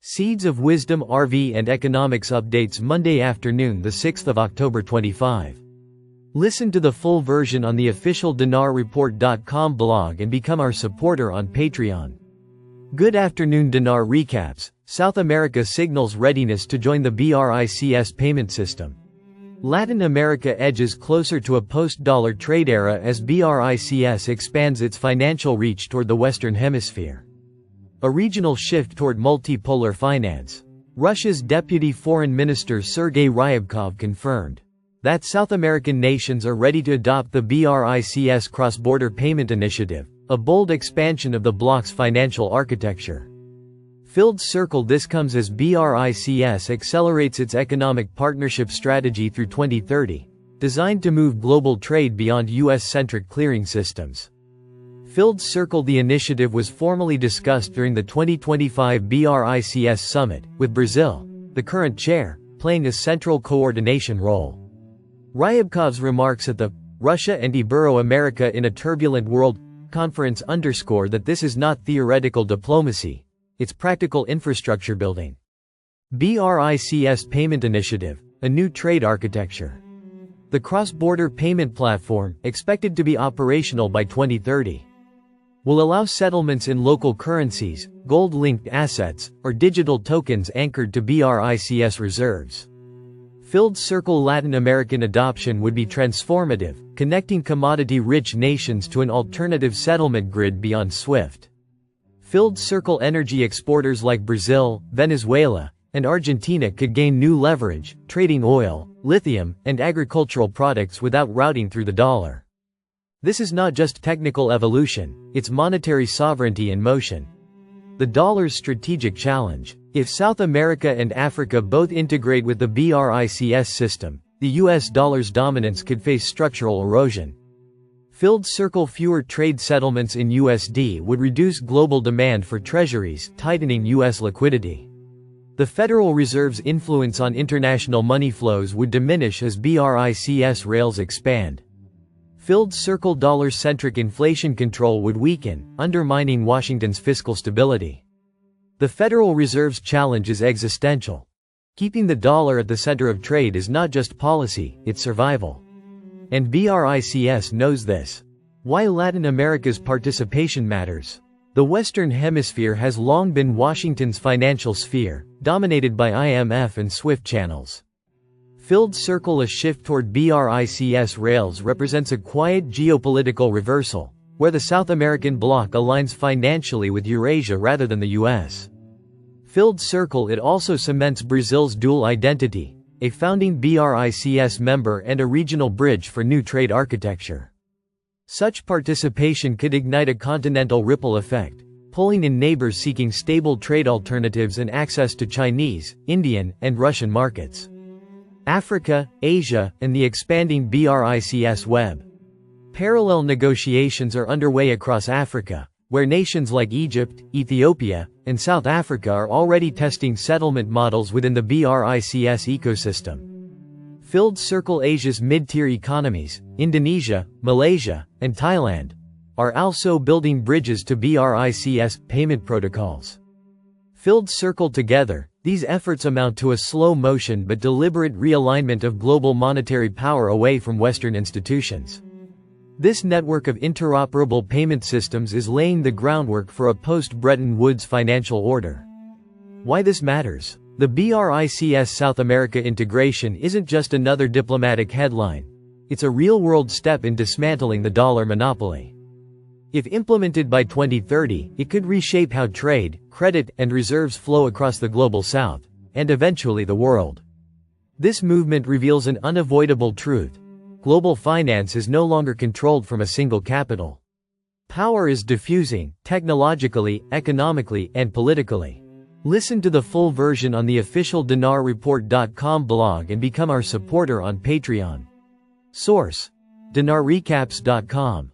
Seeds of Wisdom RV and Economics Updates Monday afternoon, the 6th of October 25. Listen to the full version on the official dinarreport.com blog and become our supporter on Patreon. Good afternoon. Dinar recaps. South America signals readiness to join the BRICS payment system. Latin America edges closer to a post-dollar trade era as BRICS expands its financial reach toward the Western Hemisphere. A regional shift toward multipolar finance. Russia's Deputy Foreign Minister Sergei Ryabkov confirmed that South American nations are ready to adopt the BRICS cross-border payment initiative, a bold expansion of the bloc's financial architecture. Filled Circle. This comes as BRICS accelerates its economic partnership strategy through 2030, designed to move global trade beyond US-centric clearing systems. Filled Circle. The initiative was formally discussed during the 2025 BRICS summit, with Brazil, the current chair, playing a central coordination role. Ryabkov's remarks at the Russia and Ibero-America in a Turbulent World conference underscore that this is not theoretical diplomacy, it's practical infrastructure building. BRICS Payment Initiative, a new trade architecture. The cross-border payment platform, expected to be operational by 2030, will allow settlements in local currencies, gold-linked assets, or digital tokens anchored to BRICS reserves. Filled Circle. Latin American adoption would be transformative, connecting commodity-rich nations to an alternative settlement grid beyond SWIFT. Filled Circle. Energy exporters like Brazil, Venezuela, and Argentina could gain new leverage, trading oil, lithium, and agricultural products without routing through the dollar. This is not just technical evolution, it's monetary sovereignty in motion. The dollar's strategic challenge. If South America and Africa both integrate with the BRICS system, the US dollar's dominance could face structural erosion. Filled Circle. Fewer trade settlements in USD would reduce global demand for treasuries, tightening US liquidity. The Federal Reserve's influence on international money flows would diminish as BRICS rails expand. Filled Circle. Dollar-centric inflation control would weaken, undermining Washington's fiscal stability. The Federal Reserve's challenge is existential. Keeping the dollar at the center of trade is not just policy, it's survival. And BRICS knows this. Why Latin America's participation matters. The Western Hemisphere has long been Washington's financial sphere, dominated by IMF and SWIFT channels. Filled Circle. A shift toward BRICS rails represents a quiet geopolitical reversal, where the South American bloc aligns financially with Eurasia rather than the US. Filled Circle. It also cements Brazil's dual identity, a founding BRICS member and a regional bridge for new trade architecture. Such participation could ignite a continental ripple effect, pulling in neighbors seeking stable trade alternatives and access to Chinese, Indian, and Russian markets. Africa, Asia, and the expanding BRICS web. Parallel negotiations are underway across Africa, where nations like Egypt, Ethiopia, and South Africa are already testing settlement models within the BRICS ecosystem. Filled Circle. Asia's mid-tier economies, Indonesia, Malaysia, and Thailand, are also building bridges to BRICS payment protocols. Filled Circle. Together, these efforts amount to a slow-motion but deliberate realignment of global monetary power away from Western institutions. This network of interoperable payment systems is laying the groundwork for a post-Bretton Woods financial order. Why this matters? The BRICS South America integration isn't just another diplomatic headline. It's a real-world step in dismantling the dollar monopoly. If implemented by 2030, it could reshape how trade, credit, and reserves flow across the global south, and eventually the world. This movement reveals an unavoidable truth. Global finance is no longer controlled from a single capital. Power is diffusing, technologically, economically, and politically. Listen to the full version on the official dinarreport.com blog and become our supporter on Patreon. Source: dinarrecaps.com